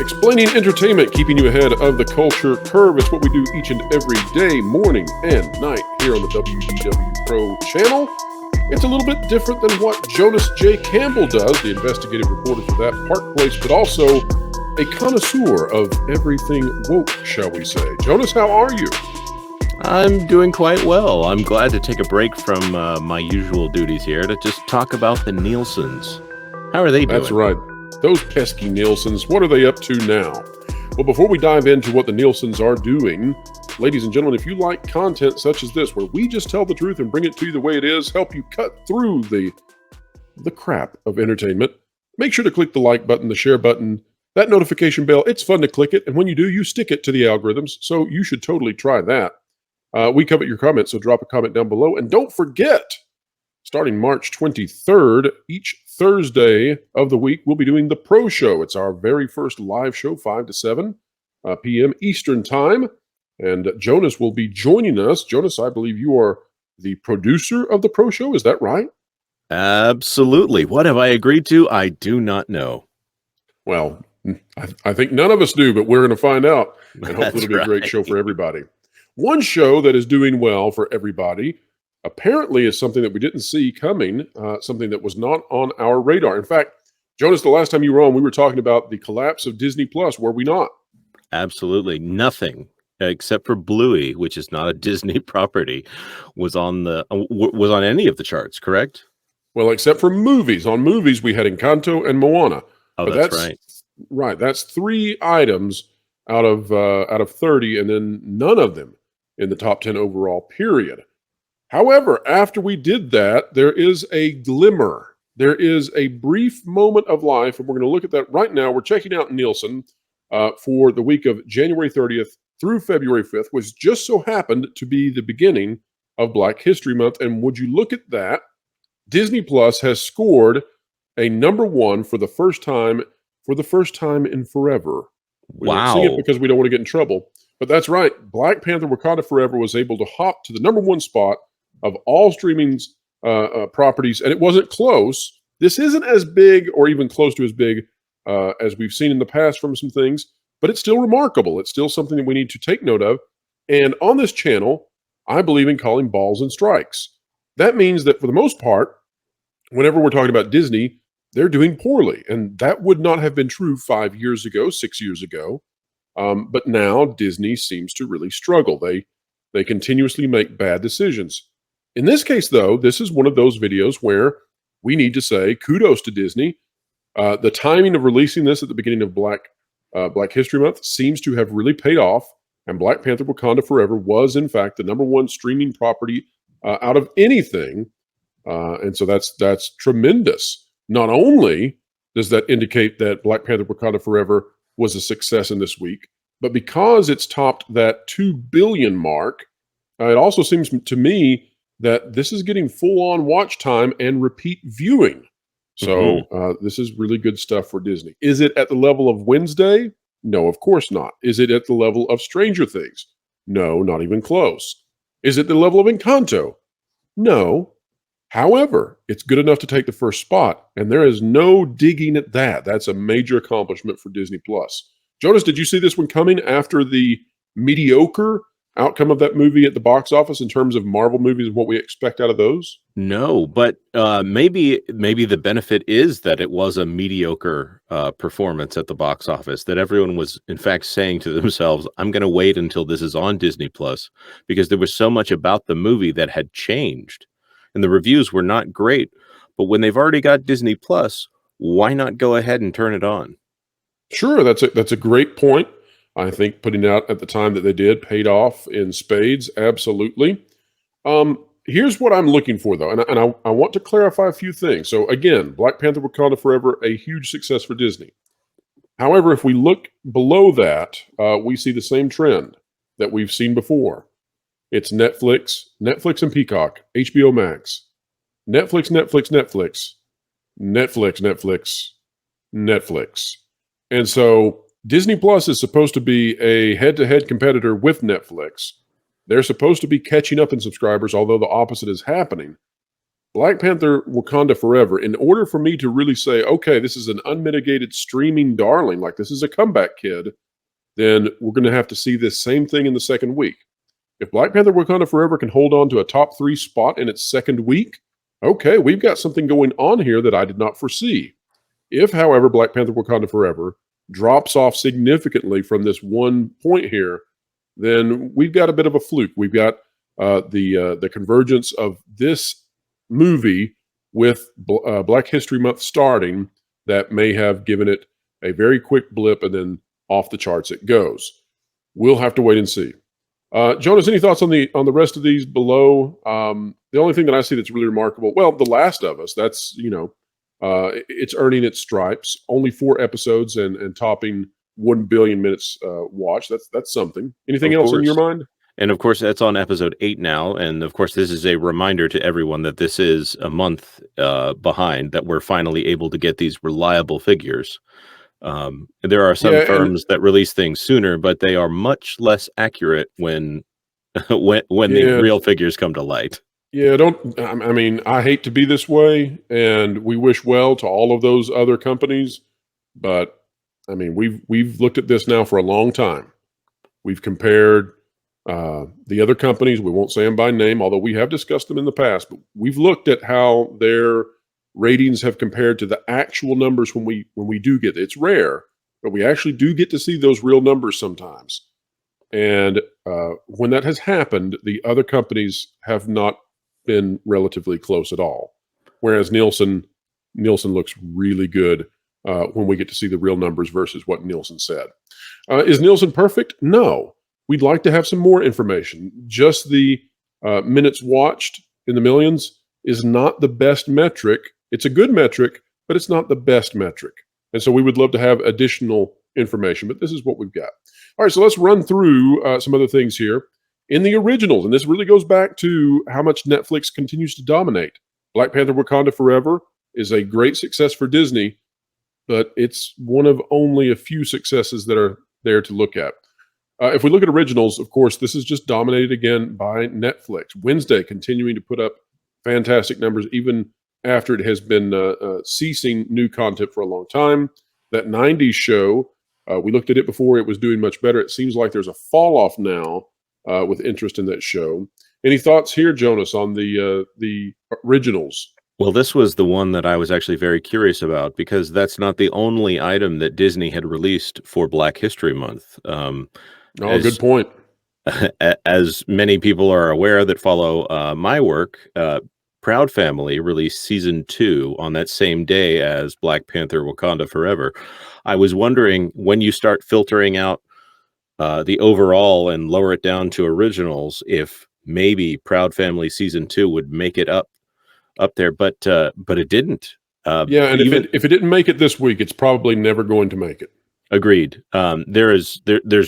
Explaining entertainment, keeping you ahead of the culture curve. It's what we do each and every day, morning and night, here on the WDW Pro channel. It's a little bit different than what Jonas J. Campbell does, the investigative reporter for that Park Place, but also a connoisseur of everything woke, shall we say. Jonas, how are you? I'm doing quite well. I'm glad to take a break from my usual duties here to just talk about the Nielsens. How are they doing? That's right. Those pesky Nielsens, what are they up to now? Well, before we dive into what the Nielsens are doing, ladies and gentlemen, if you like content such as this, where we just tell the truth and bring it to you the way it is, help you cut through the crap of entertainment, make sure to click the like button, the share button, that notification bell. It's fun to click it, and when you do, you stick it to the algorithms, so you should totally try that. We covet your comments, so drop a comment down below, and don't forget, starting March 23rd, each Thursday of the week, we'll be doing the Pro Show. It's our very first live show, 5 to 7 p.m. Eastern Time. And Jonas will be joining us. Jonas, I believe you are the producer of the Pro Show. Is that right? Absolutely. What have I agreed to? I do not know. Well, I think none of us do, but we're going to find out. And hopefully it'll be a great right. show for everybody. One show that is doing well for everybody apparently is something that we didn't see coming, something that was not on our radar. In fact, Jonas, the last time you were on, we were talking about the collapse of Disney Plus, were we not? Absolutely nothing except for Bluey, which is not a Disney property, was on any of the charts, correct? Well, except for movies. On movies, we had Encanto and Moana. Oh, that's right. Right. That's 3 items out of 30, and then none of them in the top 10 overall, period. However, after we did that, there is a glimmer. There is a brief moment of life, and we're going to look at that right now. We're checking out Nielsen for the week of January 30th through February 5th, which just so happened to be the beginning of Black History Month. And would you look at that? Disney Plus has scored a #1 for the first time in forever. We don't see it because we don't want to get in trouble. But that's right. Black Panther Wakanda Forever was able to hop to the #1 spot of all streaming properties, and it wasn't close. This isn't as big or even close to as big as we've seen in the past from some things, but it's still remarkable. It's still something that we need to take note of. And on this channel, I believe in calling balls and strikes. That means that for the most part, whenever we're talking about Disney, they're doing poorly. And that would not have been true 5 years ago, 6 years ago. But now Disney seems to really struggle. They continuously make bad decisions. In this case, though, this is one of those videos where we need to say kudos to Disney. The timing of releasing this at the beginning of Black History Month seems to have really paid off. And Black Panther Wakanda Forever was, in fact, the #1 streaming property out of anything. And so that's tremendous. Not only does that indicate that Black Panther Wakanda Forever was a success in this week, but because it's topped that 2 billion mark, it also seems to me that this is getting full-on watch time and repeat viewing. So this is really good stuff for Disney. Is it at the level of Wednesday? No, of course not. Is it at the level of Stranger Things? No, not even close. Is it the level of Encanto? No. However, it's good enough to take the first spot, and there is no digging at that. That's a major accomplishment for Disney Plus. Jonas, did you see this one coming after the mediocre outcome of that movie at the box office in terms of Marvel movies and what we expect out of those? No, but maybe the benefit is that it was a mediocre performance at the box office, that everyone was, in fact, saying to themselves, I'm going to wait until this is on Disney Plus, because there was so much about the movie that had changed. And the reviews were not great, but when they've already got Disney Plus, why not go ahead and turn it on? Sure, that's a great point. I think putting it out at the time that they did paid off in spades, absolutely. Here's what I'm looking for, though, and I want to clarify a few things. So again, Black Panther Wakanda Forever, a huge success for Disney. However, if we look below that, we see the same trend that we've seen before. It's Netflix and Peacock, HBO Max, Netflix, Netflix. And so Disney Plus is supposed to be a head-to-head competitor with Netflix. They're supposed to be catching up in subscribers, although the opposite is happening. Black Panther Wakanda Forever, in order for me to really say, okay, this is an unmitigated streaming darling, like this is a comeback kid, then we're going to have to see this same thing in the second week. If Black Panther Wakanda Forever can hold on to a top 3 spot in its second week, okay, we've got something going on here that I did not foresee. If, however, Black Panther Wakanda Forever drops off significantly from this one point here, then we've got a bit of a fluke. We've got the convergence of this movie with Black History Month starting that may have given it a very quick blip and then off the charts it goes. We'll have to wait and see. Jonas, any thoughts on the rest of these below? The only thing that I see that's really remarkable, well, The Last of Us. That's it's earning its stripes. Only 4 episodes and topping 1 billion minutes watched. That's something. Anything else in your mind? And of course, that's on episode 8 now. And of course, this is a reminder to everyone that this is a month behind, that we're finally able to get these reliable figures. There are some firms that release things sooner, but they are much less accurate when the real figures come to light. Yeah, I mean, I hate to be this way, and we wish well to all of those other companies, but I mean, we've looked at this now for a long time. We've compared the other companies. We won't say them by name, although we have discussed them in the past, but we've looked at how their ratings have compared to the actual numbers when we do get it. It's rare, but we actually do get to see those real numbers sometimes. And when that has happened, the other companies have not been relatively close at all. Whereas Nielsen looks really good when we get to see the real numbers versus what Nielsen said. Is Nielsen perfect? No. We'd like to have some more information. Just the minutes watched in the millions is not the best metric. It's a good metric, but it's not the best metric. And so we would love to have additional information, but this is what we've got. All right, so let's run through some other things here. In the originals, and this really goes back to how much Netflix continues to dominate. Black Panther Wakanda Forever is a great success for Disney, but it's one of only a few successes that are there to look at. If we look at originals, of course, this is just dominated again by Netflix. Wednesday continuing to put up fantastic numbers, even after it has been ceasing new content for a long time. That 90s show, we looked at it before, it was doing much better. It seems like there's a fall off now with interest in that show. Any thoughts here, Jonas, on the originals? Well, this was the one that I was actually very curious about, because that's not the only item that Disney had released for Black History Month. Good point. As many people are aware that follow my work, Proud Family released season 2 on that same day as Black Panther Wakanda Forever. I was wondering, when you start filtering out the overall and lower it down to originals, if maybe Proud Family season 2 would make it up there, but it didn't. And if it didn't make it this week, it's probably never going to make it. Agreed. There's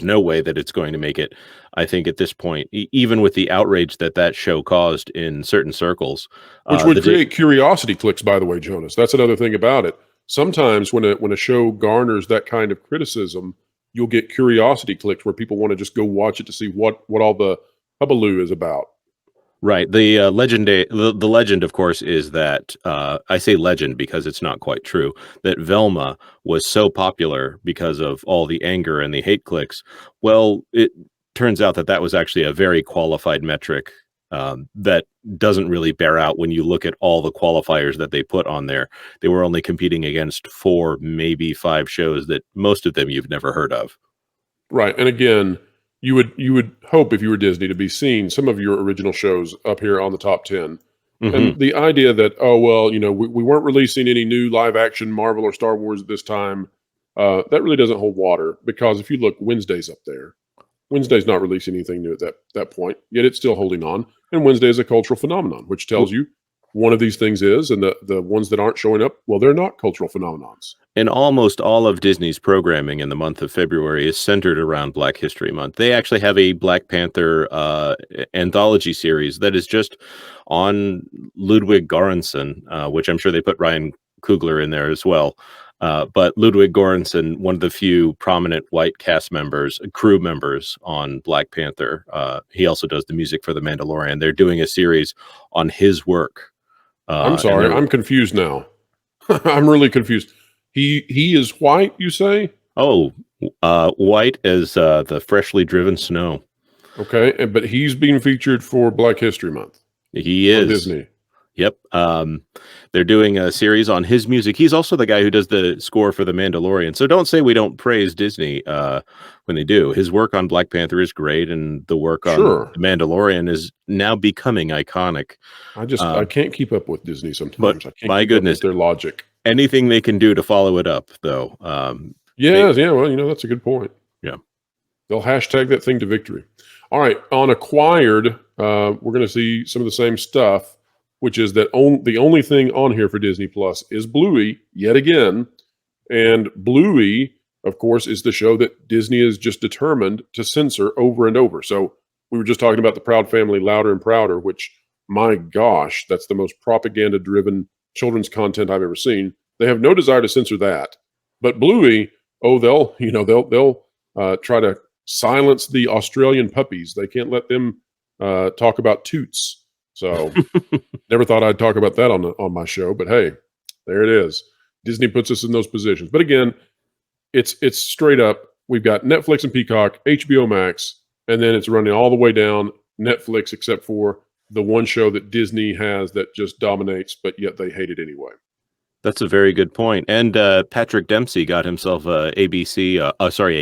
no way that it's going to make it. I think at this point, even with the outrage that show caused in certain circles, which would create curiosity clicks, by the way, Jonas. That's another thing about it. Sometimes when a show garners that kind of criticism, you'll get curiosity clicks where people want to just go watch it to see what all the hubbub is about. Right. The legend, of course, is that I say legend because it's not quite true, that Velma was so popular because of all the anger and the hate clicks. Well, it turns out that was actually a very qualified metric that doesn't really bear out when you look at all the qualifiers that they put on there. They were only competing against 4, maybe 5 shows that most of them you've never heard of. Right. And again, you would hope, if you were Disney, to be seeing some of your original shows up here on the top 10. Mm-hmm. And the idea that, we weren't releasing any new live action Marvel or Star Wars at this time, that really doesn't hold water, because if you look, Wednesday's up there. Wednesday's not releasing anything new at that point, yet it's still holding on. And Wednesday is a cultural phenomenon, which tells you one of these things is, and the ones that aren't showing up, well, they're not cultural phenomenons. And almost all of Disney's programming in the month of February is centered around Black History Month. They actually have a Black Panther anthology series that is just on Ludwig Göransson, which I'm sure they put Ryan Coogler in there as well. But Ludwig Göransson, one of the few prominent white crew members on Black Panther, he also does the music for The Mandalorian. They're doing a series on his work I'm And sorry, I'm confused now. I'm really confused. He is white, you say? white as the freshly driven snow. Okay, but he's being featured for Black History Month He on is. Disney. Yep. They're doing a series on his music. He's also the guy who does the score for The Mandalorian. So don't say we don't praise Disney when they do. His work on Black Panther is great, and the work on Sure. The Mandalorian is now becoming iconic. I can't keep up with Disney But sometimes. I can't my keep up goodness, with their logic. anything they can do to follow it up, though. Yeah, well, that's a good point. Yeah. They'll hashtag that thing to victory. All right, on acquired, we're going to see some of the same stuff, which is that the only thing on here for Disney Plus is Bluey yet again, and Bluey, of course, is the show that Disney is just determined to censor over and over. So we were just talking about the Proud Family, Louder and Prouder, which, my gosh, that's the most propaganda-driven children's content I've ever seen. They have no desire to censor that, but Bluey, they'll try to silence the Australian puppies. They can't let them talk about toots. So never thought I'd talk about that on my show, but hey, there it is. Disney puts us in those positions. But again, it's straight up. We've got Netflix and Peacock, HBO Max, and then it's running all the way down Netflix, except for the one show that Disney has that just dominates, but yet they hate it anyway. That's a very good point. And Patrick Dempsey got himself a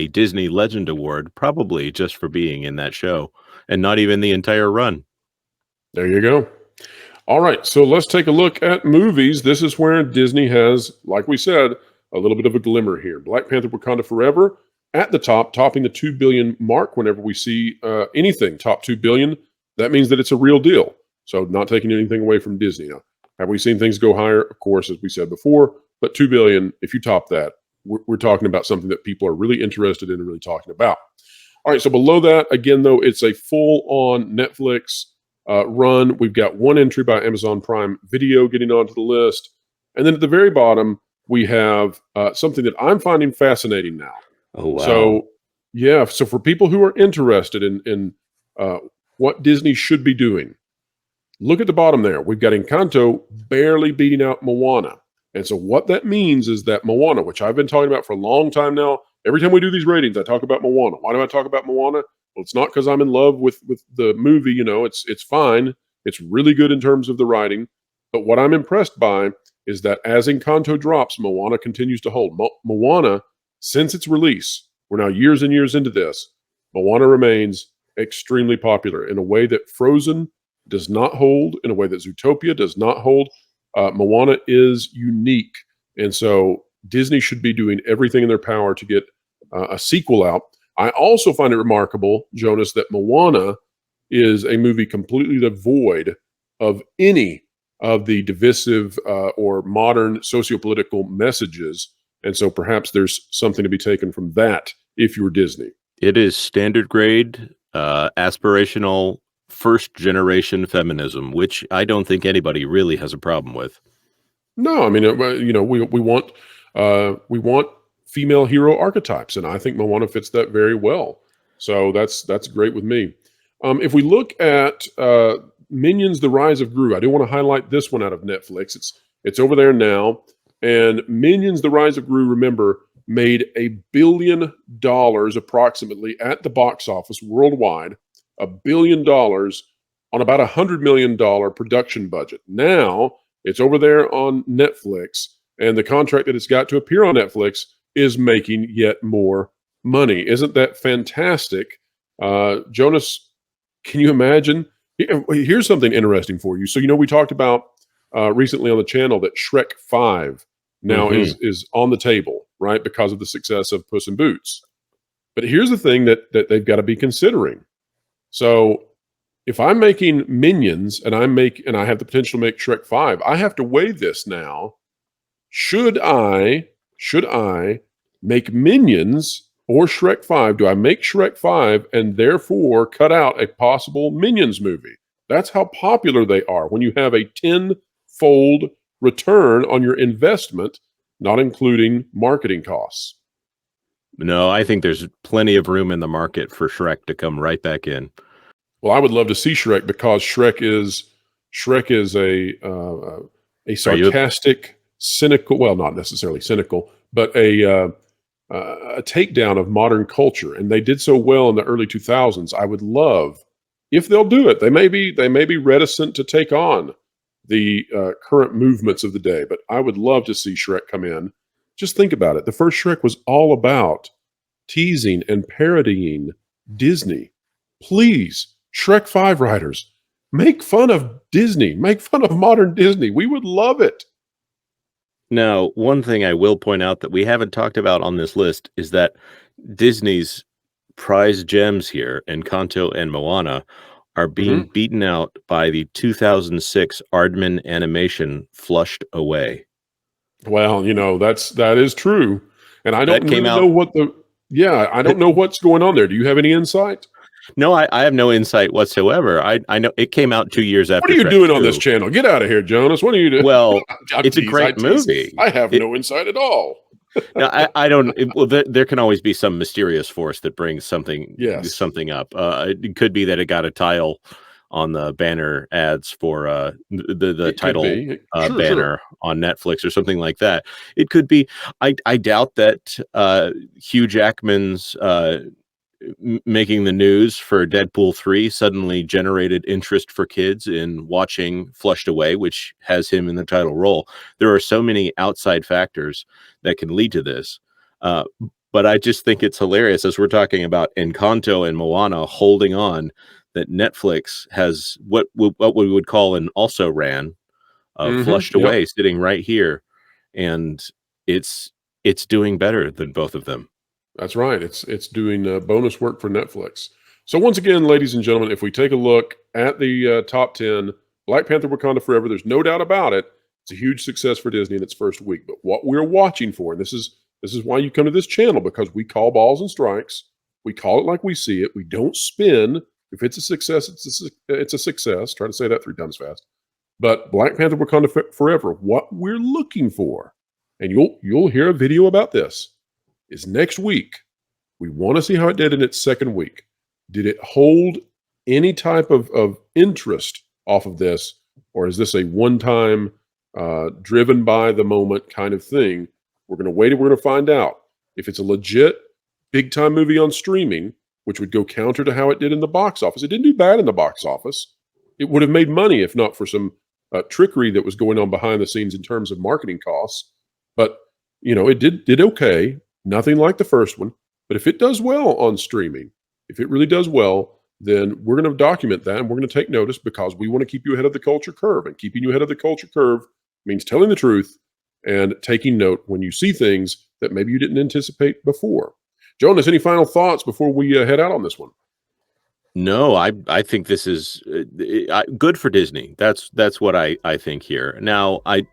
Disney Legend Award, probably just for being in that show, and not even the entire run. There you go. All right, so let's take a look at movies. This is where Disney has, like we said, a little bit of a glimmer here. Black Panther Wakanda Forever at the top, topping the 2 billion mark. Whenever we see anything top 2 billion, that means that it's a real deal. So not taking anything away from Disney. Now, have we seen things go higher? Of course, as we said before, but 2 billion, if you top that, we're talking about something that people are really interested in and really talking about. All right, so below that, again, though, it's a full-on Netflix run. We've got one entry by Amazon Prime Video getting onto the list. And then at the very bottom, we have something that I'm finding fascinating now. Oh, wow. So, yeah, so for people who are interested in what Disney should be doing, look at the bottom there. We've got Encanto barely beating out Moana. And so what that means is that Moana, which I've been talking about for a long time now, every time we do these ratings, I talk about Moana. Why do I talk about Moana? Well, it's not because I'm in love with the movie. It's fine. It's really good in terms of the writing. But what I'm impressed by is that as Encanto drops, Moana continues to hold. Moana, since its release, we're now years and years into this, Moana remains extremely popular in a way that Frozen does not hold, in a way that Zootopia does not hold. Moana is unique. And so Disney should be doing everything in their power to get a sequel out. I also find it remarkable, Jonas, that Moana is a movie completely devoid of any of the divisive or modern sociopolitical messages. And so perhaps there's something to be taken from that if you're Disney. It is standard grade, aspirational, first generation feminism, which I don't think anybody really has a problem with. No, I mean, we want female hero archetypes, and I think Moana fits that very well. So that's great with me. If we look at Minions: The Rise of Gru, I do want to highlight this one out of Netflix. It's over there now, and Minions: The Rise of Gru, remember, made $1 billion approximately at the box office worldwide. $1 billion on about $100 million production budget. Now it's over there on Netflix, and the contract that it's got to appear on Netflix is making yet more money. Isn't that fantastic? Jonas, can you imagine? Here's something interesting for you. So, we talked about recently on the channel that Shrek 5 now is on the table, right? Because of the success of Puss in Boots. But here's the thing that they've got to be considering. So if I'm making Minions and I have the potential to make Shrek 5, I have to weigh this now. Should I make Minions or Shrek 5? Do I make Shrek 5 and therefore cut out a possible Minions movie? That's how popular they are when you have a 10-fold return on your investment, not including marketing costs. No, I think there's plenty of room in the market for Shrek to come right back in. Well, I would love to see Shrek because Shrek is a Are you? sarcastic, cynical, well, not necessarily cynical, but a takedown of modern culture. And they did so well in the early 2000s. I would love, if they'll do it, they may be reticent to take on the current movements of the day, but I would love to see Shrek come in. Just think about it. The first Shrek was all about teasing and parodying Disney. Please, Shrek 5 writers, make fun of Disney. Make fun of modern Disney. We would love it. Now, one thing I will point out that we haven't talked about on this list is that Disney's prize gems here, Encanto and Moana, are being beaten out by the 2006 Aardman animation Flushed Away. Well, that is true. And I don't That came really out- know I don't know what's going on there. Do you have any insight? No, I have no insight whatsoever. I know it came out 2 years after. What are you Shrek doing on 2. this channel? Get out of here, Jonas. What are you doing? Well, I it's a tease, great movie. I have no insight at all. Now, I don't. Well, there can always be some mysterious force that brings something up. It could be that it got a tile on the banner ads for the title banner on Netflix or something like that. It could be. I doubt that Hugh Jackman's making the news for Deadpool 3 suddenly generated interest for kids in watching Flushed Away, which has him in the title role. There are so many outside factors that can lead to this. But I just think it's hilarious as we're talking about Encanto and Moana holding on, that Netflix has what we would call an also ran Flushed Away sitting right here. And it's doing better than both of them. That's right. It's doing bonus work for Netflix. So once again, ladies and gentlemen, if we take a look at the top 10, Black Panther Wakanda Forever, there's no doubt about it. It's a huge success for Disney in its first week. But what we're watching for, and this is why you come to this channel, because we call balls and strikes. We call it like we see it. We don't spin. If it's a success, it's a success. Try to say that 3 times fast. But Black Panther Wakanda Forever, what we're looking for, and you'll hear a video about this, is next week. We want to see how it did in its second week. Did it hold any type of interest off of this, or is this a one-time, driven by the moment kind of thing? We're going to wait and we're going to find out. If it's a legit big-time movie on streaming, which would go counter to how it did in the box office. It didn't do bad in the box office. It would have made money if not for some trickery that was going on behind the scenes in terms of marketing costs. But, it did okay. Nothing like the first one, but if it does well on streaming, if it really does well, then we're going to document that and we're going to take notice, because we want to keep you ahead of the culture curve. And keeping you ahead of the culture curve means telling the truth and taking note when you see things that maybe you didn't anticipate before. Jonas, any final thoughts before we head out on this one? No, I think this is good for Disney. That's what I think here. Now, I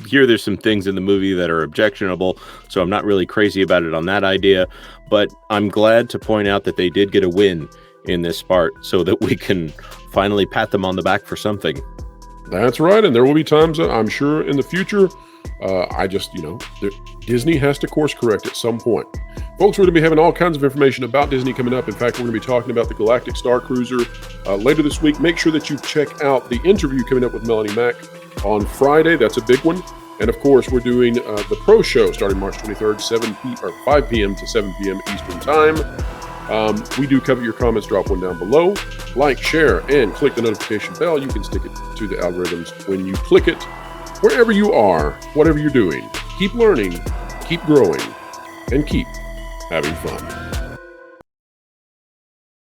hear there's some things in the movie that are objectionable, so I'm not really crazy about it on that idea. But I'm glad to point out that they did get a win in this part, so that we can finally pat them on the back for something. That's right, and there will be times, I'm sure, in the future. Disney has to course correct at some point. Folks, we're going to be having all kinds of information about Disney coming up. In fact, we're going to be talking about the Galactic Star Cruiser later this week. Make sure that you check out the interview coming up with Melanie Mack on Friday. That's a big one. And of course, we're doing the Pro Show starting March 23rd, 5 p.m. to 7 p.m. Eastern Time. We do cover your comments. Drop one down below. Like, share, and click the notification bell. You can stick it to the algorithms when you click it. Wherever you are, whatever you're doing, keep learning, keep growing, and keep having fun.